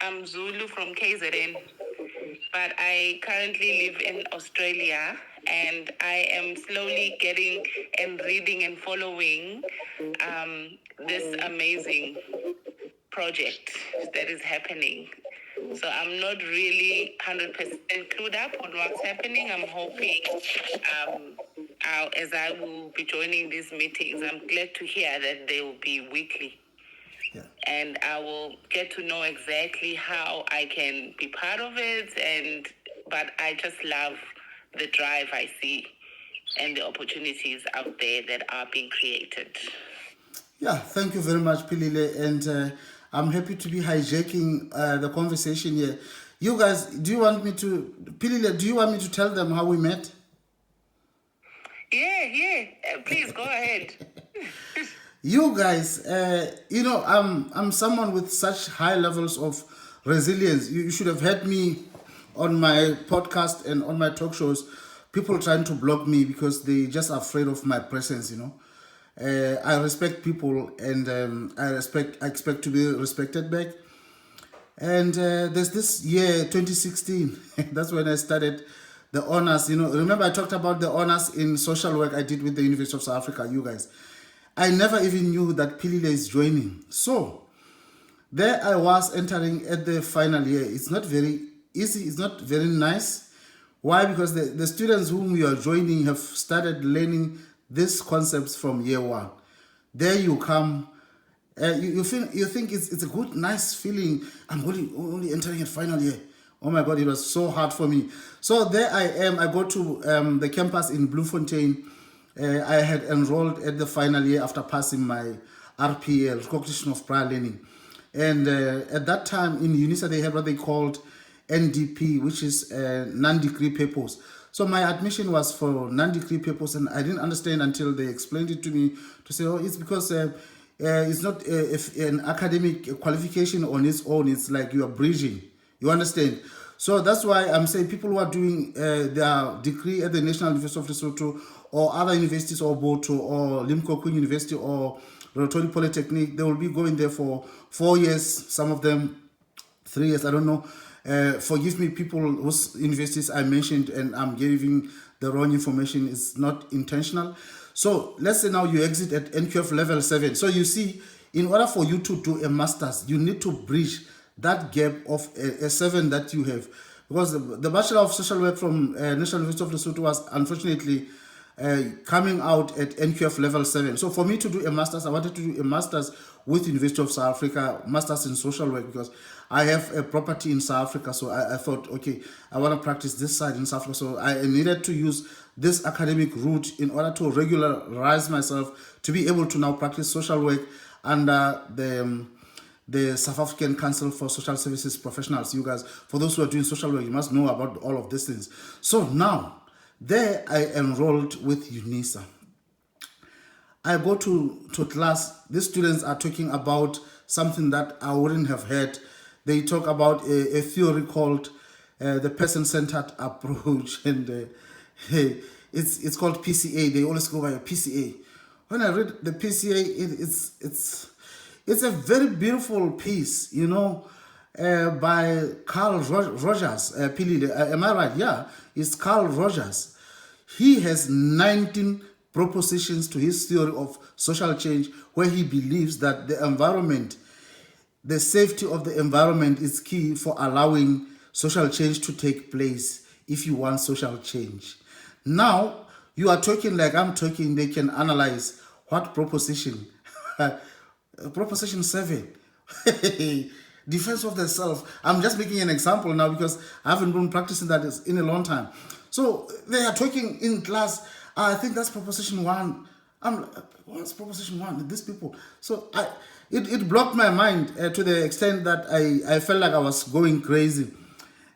I'm Zulu from KZN, but I currently live in Australia, and I am slowly getting and reading and following this amazing project that is happening. So I'm not really 100% clued up on what's happening. I'm hoping as I will be joining these meetings, I'm glad to hear that they will be weekly. Yeah. And I will get to know exactly how I can be part of it. But I just love the drive I see and the opportunities out there that are being created. Yeah, thank you very much, Pilile, and I'm happy to be hijacking the conversation here. You guys, do you want me to, Pilile, do you want me to tell them how we met? Yeah. Please go ahead. You guys, I'm someone with such high levels of resilience. You should have heard me on my podcast and on my talk shows. People trying to block me because they just afraid of my presence. I respect people, and I expect to be respected back. And there's this year, 2016. That's when I started the honors. Remember I talked about the honors in social work I did with the University of South Africa. You guys, I never even knew that Pilile is joining. So there I was entering at the final year. It's not very easy. It's not very nice. Why? Because the students whom you are joining have started learning these concepts from year one. There you come. You think it's a good, nice feeling. I'm only entering at final year. Oh my God, it was so hard for me. So there I am. I go to the campus in Bloemfontein. I had enrolled at the final year after passing my RPL, Recognition of Prior Learning. And at that time in UNISA, they have what they called NDP, which is non-degree purpose. So my admission was for non-degree purpose, and I didn't understand until they explained it to me to say, oh, it's because it's not an academic qualification on its own. It's like you are bridging. You understand? So that's why I'm saying people who are doing their degree at the National University of Lesotho or other universities or Boto or Limpopo University or Rotary Polytechnic, they will be going there for 4 years, some of them 3 years, I don't know. Forgive me, people whose universities I mentioned and I'm giving the wrong information. It's not intentional. So let's say now you exit at NQF level 7. So you see, in order for you to do a master's, you need to bridge that gap of a 7 that you have. Because the Bachelor of Social Work from National University of Lesotho was unfortunately coming out at NQF level 7. So for me to do a master's, I wanted to do a master's with University of South Africa, master's in social work, because I have a property in South Africa. So I thought, okay, I want to practice this side in South Africa. So I needed to use this academic route in order to regularize myself to be able to now practice social work under the South African Council for Social Services Professionals. You guys, for those who are doing social work, you must know about all of these things. So now, there I enrolled with UNISA. I go to class. These students are talking about something that I wouldn't have heard. They talk about a theory called the person-centered approach, and it's called PCA. They always go by a PCA. When I read the PCA, it's a very beautiful piece, by Carl Rogers. Am I right? Yeah, it's Carl Rogers. He has 19 propositions to his theory of social change, where he believes that the environment, the safety of the environment is key for allowing social change to take place if you want social change. Now, you are talking like I'm talking, they can analyze what proposition. Proposition 7. Defense of the self. I'm just making an example now because I haven't been practicing that in a long time. So they are talking in class. I think that's proposition 1. I'm like, what's proposition 1? These people. So it blocked my mind to the extent that I felt like I was going crazy.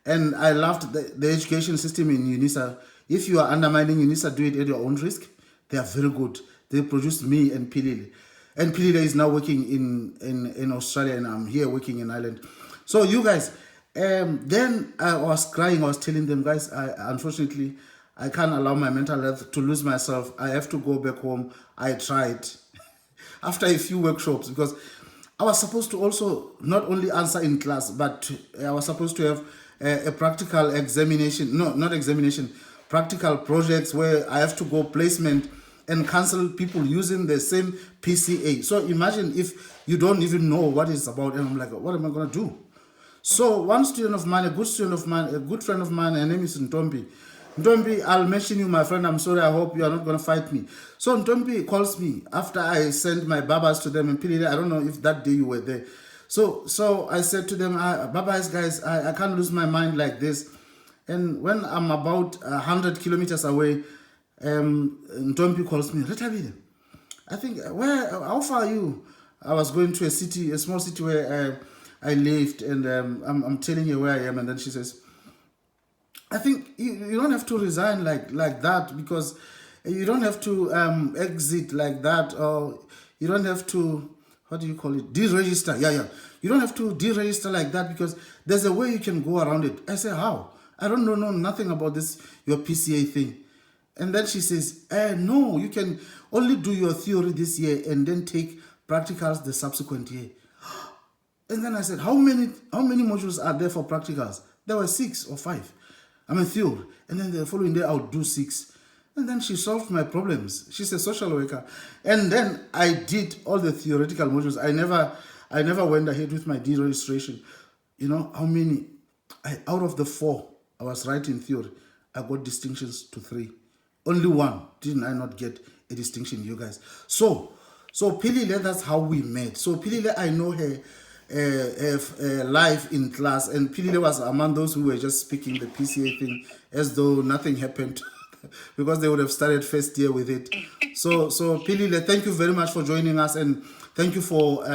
And I loved the education system in UNISA. If you are undermining UNISA, do it at your own risk. They are very good. They produced me and Pilile. And Pilile is now working in Australia, and I'm here working in Ireland. So you guys, then I was crying. I was telling them, guys, unfortunately, I can't allow my mental health to lose myself. I have to go back home. I tried after a few workshops because I was supposed to also not only answer in class, but I was supposed to have a practical examination. No, not examination, practical projects where I have to go placement and counsel people using the same PCA. So imagine if you don't even know what it's about, and I'm like, what am I going to do? So one student of mine, a good student of mine, a good friend of mine, her name is Ntombi. Ntombi, I'll mention you, my friend. I'm sorry. I hope you are not going to fight me. So Ntombi calls me after I sent my babas to them in Pilile. I don't know if that day you were there. So I said to them, babas, guys, I can't lose my mind like this. And when I'm about 100 kilometers away, Ntombi calls me, Retha-Billy, I think, how far are you? I was going to a city, a small city where I lived, and I'm telling you where I am. And then she says, I think you don't have to resign like that, because you don't have to exit like that, or you don't have to, what do you call it, deregister. Yeah. You don't have to deregister like that, because there's a way you can go around it. I say, how? I don't know nothing about this, your PCA thing. And then she says, no, you can only do your theory this year and then take practicals the subsequent year. And then I said, how many modules are there for practicals? There were 6 or 5. I mean, theory. And then the following day, I would do 6. And then she solved my problems. She's a social worker. And then I did all the theoretical modules. I never went ahead with my deregistration. You know, how many? Out of the 4 I was writing theory, I got distinctions to 3. Only 1 didn't I not get a distinction, you guys. So Pilile, that's how we met. So Pilile, I know her live in class, and Pilile was among those who were just speaking the PCA thing as though nothing happened, because they would have started first year with it. So Pilile, thank you very much for joining us, and thank you for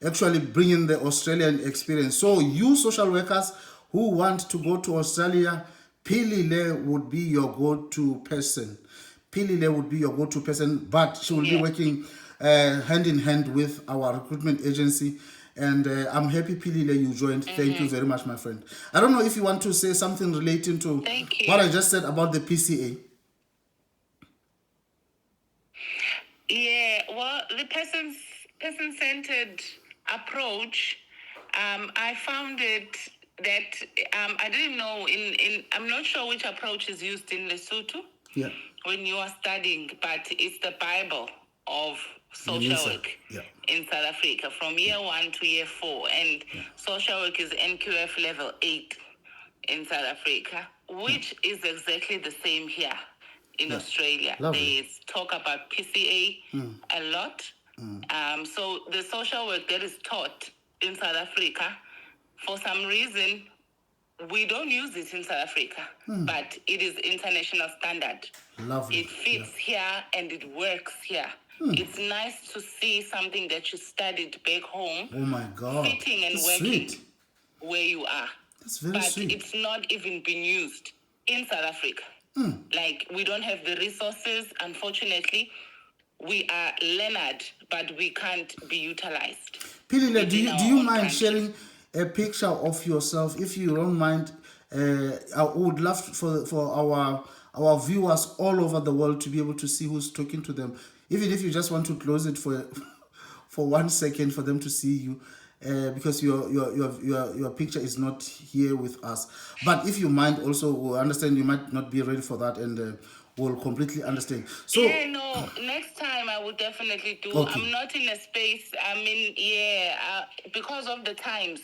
actually bringing the Australian experience. So you social workers who want to go to Australia, Pilile would be your go-to person. Pilile would be your go-to person, but she will be working hand in hand with our recruitment agency. And I'm happy, Pilile, you joined. Thank you very much, my friend. I don't know if you want to say something relating to what I just said about the PCA. Yeah, well, the person-centered approach, I found it that I didn't know I'm not sure which approach is used in Lesotho when you are studying, but it's the Bible of social work in South Africa from year 1 to year 4, and social work is NQF level 8 in South Africa, which is exactly the same here in Australia. Lovely. They talk about PCA a lot. So the social work that is taught in South Africa, for some reason, we don't use it in South Africa, but it is international standard. Lovely. It fits here and it works here. It's nice to see something that you studied back home. Oh my God. Fitting and That's working sweet. where you are. That's very sweet. But it's not even being used in South Africa. Like, we don't have the resources, unfortunately. We are learned, but we can't be utilized. Pilile, do you mind sharing a picture of yourself, if you don't mind? I would love for our viewers all over the world to be able to see who's talking to them. Even if you just want to close it for 1 second for them to see you, because your picture is not here with us. But if you mind, also we'll understand you might not be ready for that, and we'll completely understand. So no, next time I will definitely do. Okay. I'm not in a space. I mean, because of the times.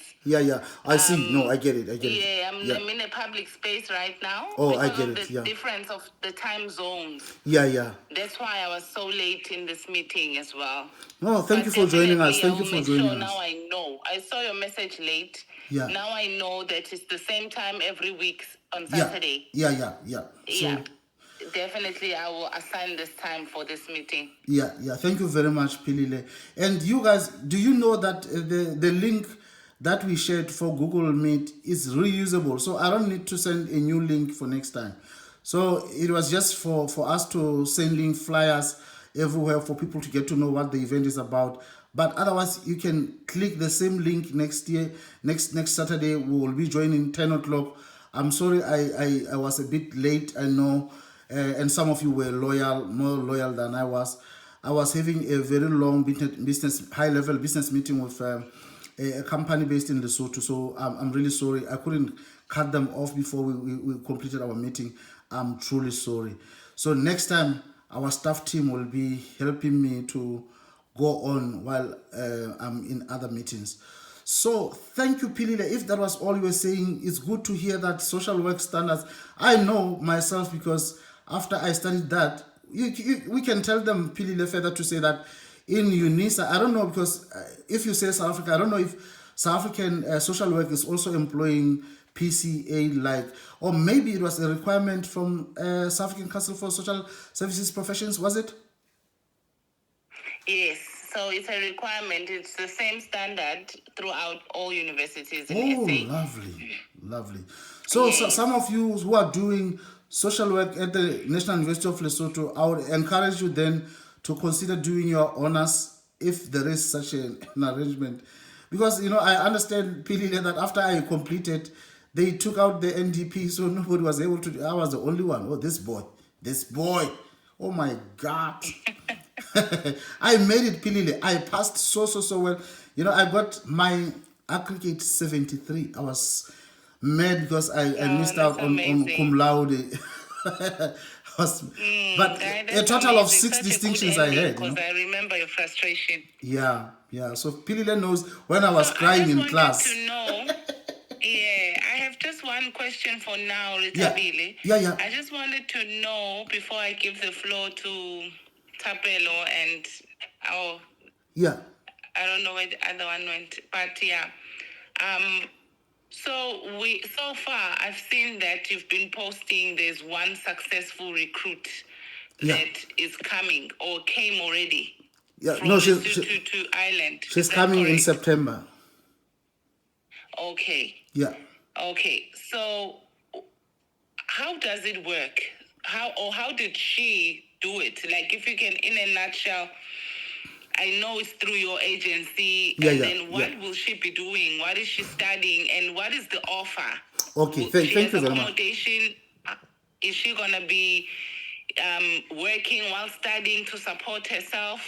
I see. No, I get it. I'm in a public space right now. Oh, I because get of it. the difference of the time zones. That's why I was so late in this meeting as well. No, thank you for joining us. Thank you for joining us. Now I know. I saw your message late. Now I know that it's the same time every week on Saturday. So, definitely, I will assign this time for this meeting. Thank you very much, Pilile. And you guys, do you know that the link that we shared for Google Meet is reusable? So I don't need to send a new link for next time. So it was just for us to send link flyers everywhere for people to get to know what the event is about. But otherwise, you can click the same link next Saturday. We will be joining 10 o'clock. I'm sorry I was a bit late, I know. And some of you were more loyal than I was. I was having a very long high-level business meeting with a company based in Lesotho. So I'm really sorry. I couldn't cut them off before we completed our meeting. I'm truly sorry. So next time, our staff team will be helping me to go on while I'm in other meetings. So thank you, Pilile. If that was all you were saying, it's good to hear that social work standards. I know myself because after I studied that, we can tell them, Pilile, further to say that in UNISA, I don't know, because if you say South Africa, I don't know if South African social work is also employing PCA like, or maybe it was a requirement from South African Council for Social Services Professions, was it? Yes, so it's a requirement. It's the same standard throughout all universities in Oh, SA. lovely, lovely. So some of you who are doing social work at the National University of Lesotho, I would encourage you then to consider doing your honors if there is such an arrangement. Because, I understand, Pilile, that after I completed, they took out the NDP, so nobody was able to. I was the only one. Oh, this boy. Oh my God. I made it, Pilile. I passed so well. I got my aggregate 73. I was mad because I missed out on cum laude. But a total of 6 distinctions I had. Because I remember your frustration. Yeah. So Pilile knows when I was crying in class. To know, I have just one question for now, Retha-Billy. Yeah. I just wanted to know before I give the floor to Tapelo and I don't know where the other one went, but yeah. So far I've seen that you've been posting there's one successful recruit that is coming or came already. Yeah, from no, to Ireland. She's coming in September. Okay. Yeah. Okay. So how does it work? How did she do it? Like, if you can, in a nutshell, I know it's through your agency. Then what will she be doing? What is she studying? And what is the offer? Okay, thank you very much. Accommodation. Is she going to be working while studying to support herself?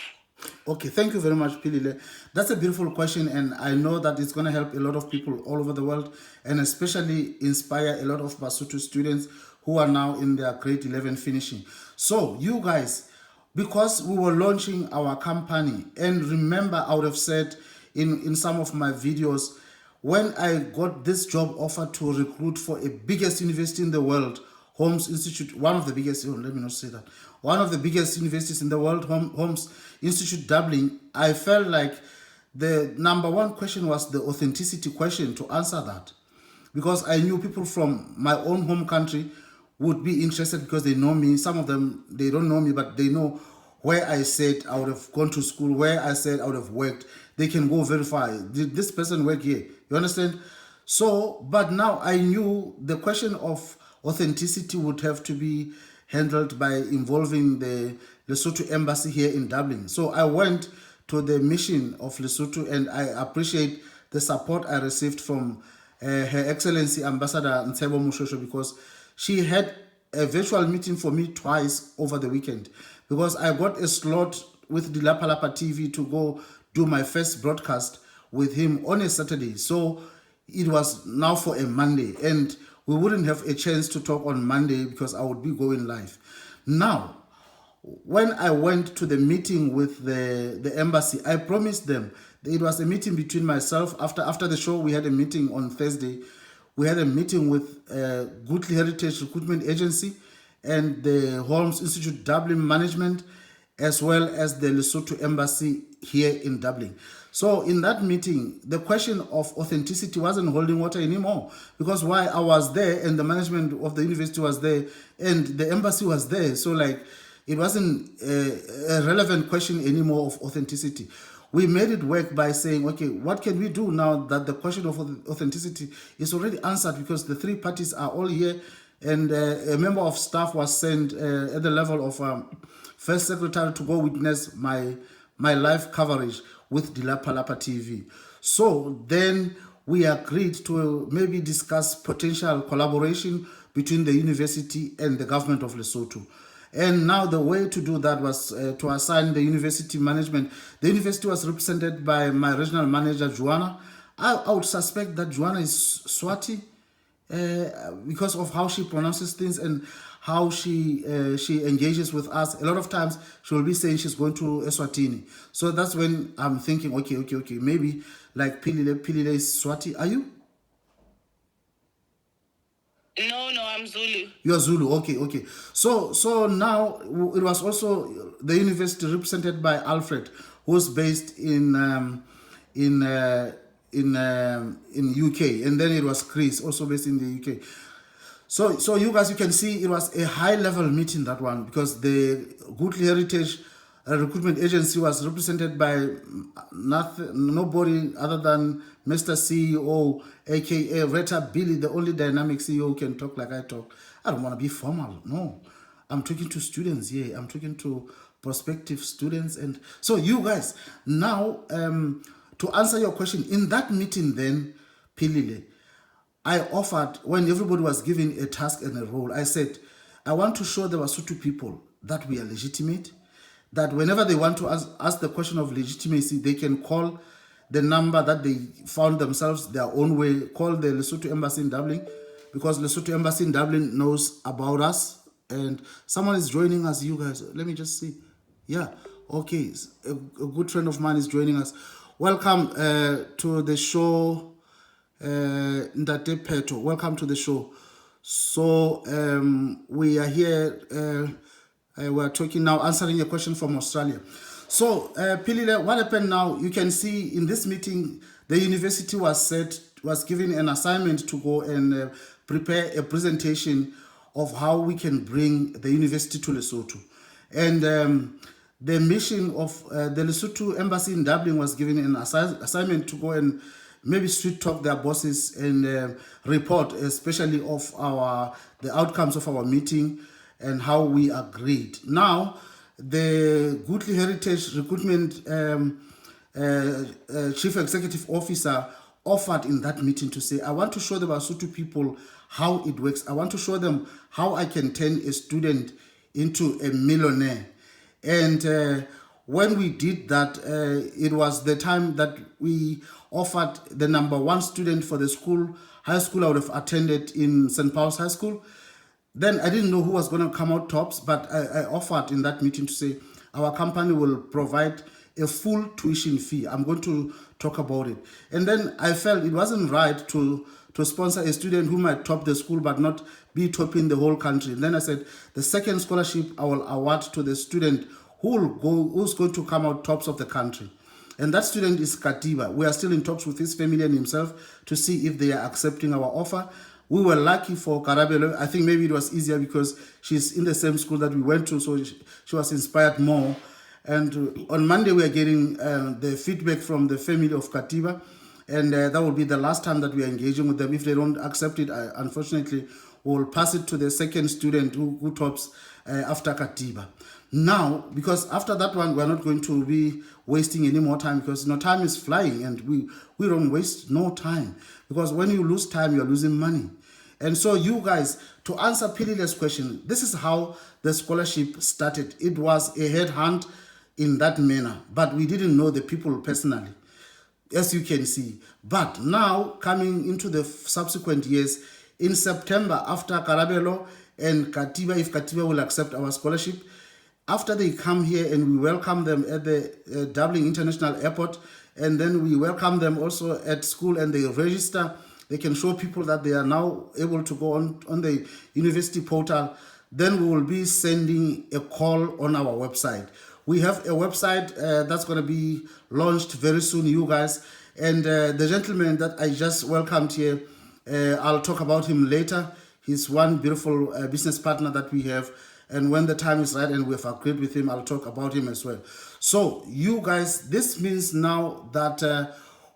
Okay, thank you very much, Pilile. That's a beautiful question, and I know that it's going to help a lot of people all over the world, and especially inspire a lot of Basotho students who are now in their grade 11 finishing. So, you guys, because we were launching our company, and remember, I would have said in some of my videos, when I got this job offer to recruit for a biggest university in the world, Holmes Institute, one of the biggest, let me not say that, one of the biggest universities in the world, Holmes Institute Dublin, I felt like the number one question was the authenticity question to answer that. Because I knew people from my own home country would be interested because they know me. Some of them, they don't know me, but they know where I said I would have gone to school, where I said I would have worked. They can go verify. Did this person work here? You understand? So, but now I knew the question of authenticity would have to be handled by involving the Lesotho embassy here in Dublin. So I went to the mission of Lesotho, and I appreciate the support I received from Her Excellency Ambassador Ntebo Mushosho, because she had a virtual meeting for me twice over the weekend, because I got a slot with Lelisa-AKA TV to go do my first broadcast with him on a Saturday. So it was now for a Monday, and we wouldn't have a chance to talk on Monday because I would be going live. Now, when I went to the meeting with the embassy, I promised them, it was a meeting between myself. After the show, we had a meeting on Thursday. We had a meeting with Goodly Heritage Recruitment Agency and the Holmes Institute Dublin Management, as well as the Lesotho Embassy here in Dublin. So in that meeting, the question of authenticity wasn't holding water anymore, because why? I was there and the management of the university was there and the embassy was there. So like, it wasn't a relevant question anymore of authenticity. We made it work by saying, okay, what can we do now that the question of authenticity is already answered, because the three parties are all here, and a member of staff was sent at the level of first secretary to go witness my live coverage with Lelisa-AKA TV. So then we agreed to maybe discuss potential collaboration between the university and the government of Lesotho. And now the way to do that was to assign the university management. The university was represented by my regional manager, Joanna. I would suspect that Joanna is Swati because of how she pronounces things and how she engages with us. A lot of times she will be saying she's going to Eswatini. So that's when I'm thinking, okay, maybe like Pilile is Swati. Are you? No, I'm Zulu. You're Zulu. Okay. So now it was also the university represented by Alfred, who's based in UK, and then it was Chris, also based in the UK. So you guys, you can see it was a high level meeting, that one, because the Goodly Heritage Recruitment Agency was represented by nobody other than Mr. CEO, aka Retha-Billy, the only dynamic CEO who can talk like I talk. I don't want to be formal. No, I'm talking to students here. I'm talking to prospective students. And so you guys, now to answer your question, in that meeting then, Pilile, I offered, when everybody was given a task and a role, I said, I want to show the Basotho people that we are legitimate, that whenever they want to ask the question of legitimacy, they can call the number that they found themselves their own way, call the Lesotho Embassy in Dublin, because Lesotho Embassy in Dublin knows about us. And someone is joining us, you guys. Let me just see. Yeah, okay. A good friend of mine is joining us. Welcome to the show, Ndate Peto. Welcome to the show. So we are here. We're talking now, answering a question from Australia. So, Pilile, what happened now? You can see in this meeting, the university was given an assignment to go and prepare a presentation of how we can bring the university to Lesotho. And the mission of the Lesotho Embassy in Dublin was given an assignment to go and maybe sweet talk their bosses and report, especially of the outcomes of our meeting and how we agreed. Now, the Goodly Heritage Recruitment Chief Executive Officer offered in that meeting to say, I want to show the Basotho people how it works. I want to show them how I can turn a student into a millionaire. And when we did that, it was the time that we offered the number one student for the high school I would have attended in St. Paul's High School. Then I didn't know who was going to come out tops, but I offered in that meeting to say, our company will provide a full tuition fee. I'm going to talk about it. And then I felt it wasn't right to sponsor a student who might top the school but not be topping the whole country. And then I said, the second scholarship I will award to the student who's going to come out tops of the country. And that student is Katiba. We are still in talks with his family and himself to see if they are accepting our offer. We were lucky for Karabelo. I think maybe it was easier because she's in the same school that we went to, so she was inspired more. And on Monday, we are getting the feedback from the family of Katiba, and that will be the last time that we are engaging with them. If they don't accept it, unfortunately, we'll pass it to the second student who tops after Katiba. Now, because after that one, we're not going to be wasting any more time because time is flying and we don't waste no time. Because when you lose time, you're losing money. And so you guys, to answer Pilile's question, this is how the scholarship started. It was a headhunt in that manner, but we didn't know the people personally, as you can see. But now, coming into the subsequent years, in September, after Karabelo and Katiba, if Katiba will accept our scholarship, after they come here and we welcome them at the Dublin International Airport, and then we welcome them also at school and they register, they can show people that they are now able to go on the university portal, then we will be sending a call on our website. We have a website that's going to be launched very soon, you guys. And the gentleman that I just welcomed here, I'll talk about him later. He's one beautiful business partner that we have. And when the time is right and we have agreed with him, I'll talk about him as well. So you guys, this means now that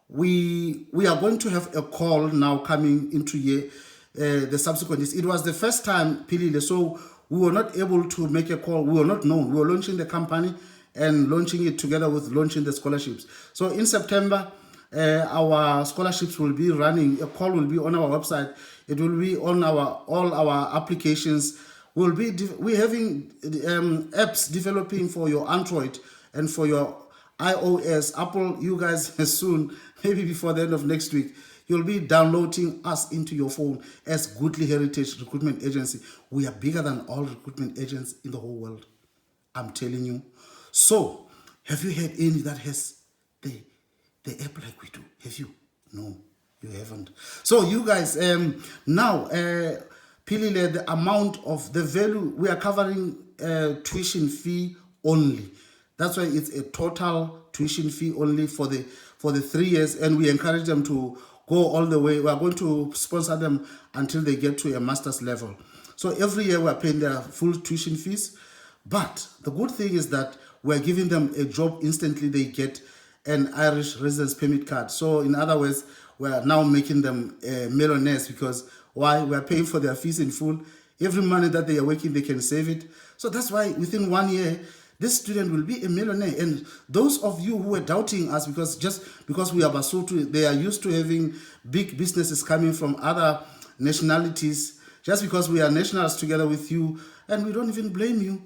we are going to have a call now coming into here, the subsequent days. It was the first time, Pilile, so we were not able to make a call. We were not known. We were launching the company and launching it together with launching the scholarships. So in September, our scholarships will be running. A call will be on our website. It will be on all our applications we're having apps developing for your Android and for your iOS. Apple, you guys soon, maybe before the end of next week, you'll be downloading us into your phone as Goodly Heritage Recruitment Agency. We are bigger than all recruitment agents in the whole world. I'm telling you. So, have you had any that has the app like we do? Have you? No, you haven't. So you guys, now, Pilile, the amount of the value we are covering tuition fee only. That's why it's a total tuition fee only for the 3 years, and we encourage them to go all the way. We are going to sponsor them until they get to a master's level. So every year we are paying their full tuition fees. But the good thing is that we're giving them a job instantly. They get an Irish residence permit card. So in other words, we're now making them millionaires because why? We're paying for their fees in full. Every money that they are working, they can save it. So that's why within 1 year, this student will be a millionaire. And those of you who were doubting us just because we are Basotho, they are used to having big businesses coming from other nationalities, just because we are nationals together with you, and we don't even blame you.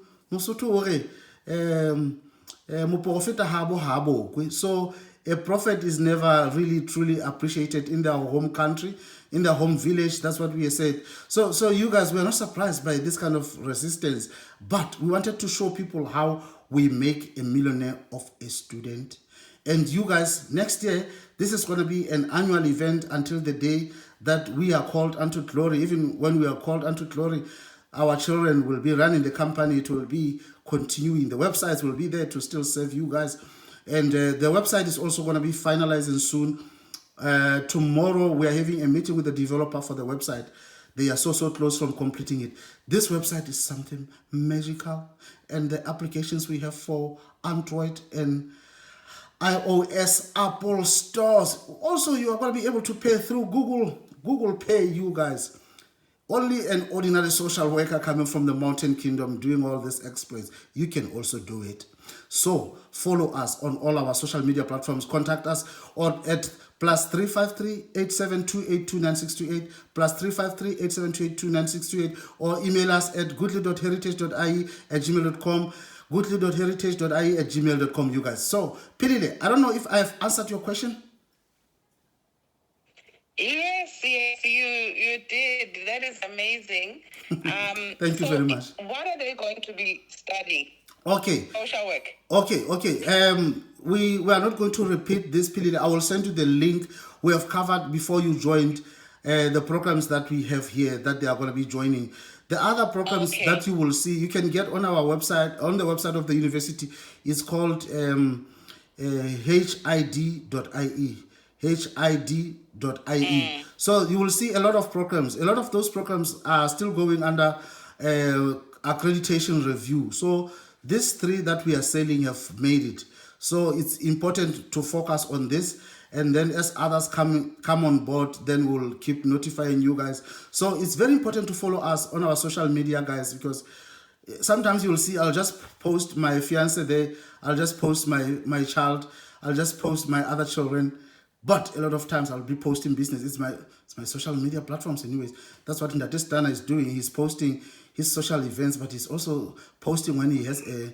So a prophet is never really truly appreciated in their home country, in their home village. That's what we said. So you guys were not surprised by this kind of resistance, but we wanted to show people how we make a millionaire of a student. And you guys, next year, this is going to be an annual event until the day that we are called unto glory. Even when we are called unto glory, our children will be running the company. It will be continuing. The websites will be there to still serve you guys. And the website is also going to be finalizing soon. Tomorrow, we are having a meeting with the developer for the website. They are so close from completing it. This website is something magical. And the applications we have for Android and iOS, Apple stores. Also, you are going to be able to pay through Google Pay, you guys. Only an ordinary social worker coming from the Mountain Kingdom doing all these exploits. You can also do it. So follow us on all our social media platforms. Contact us at +353 87282968 +353 87282968 or email us at goodly.heritage.ie@gmail.com goodly.heritage.ie@gmail.com, you guys. So Pilile, I don't know if I have answered your question. Yes, you did. That is amazing. Thank you very much. What are they going to be studying? Okay. Social work. Okay. We are not going to repeat this period. I will send you the link we have covered before you joined the programs that we have here that they are going to be joining. The other programs that you will see, you can get on our website, on the website of the university. It's called HID.ie. HID.ie. So you will see a lot of programs. A lot of those programs are still going under accreditation review. So these 3 that we are selling have made it. So it's important to focus on this. And then as others come on board, then we'll keep notifying you guys. So it's very important to follow us on our social media, guys, because sometimes you'll see I'll just post my fiance there. I'll just post my child. I'll just post my other children. But a lot of times I'll be posting business. It's my social media platforms anyways. That's what Ndate Stana is doing. He's posting his social events, but he's also posting when he has a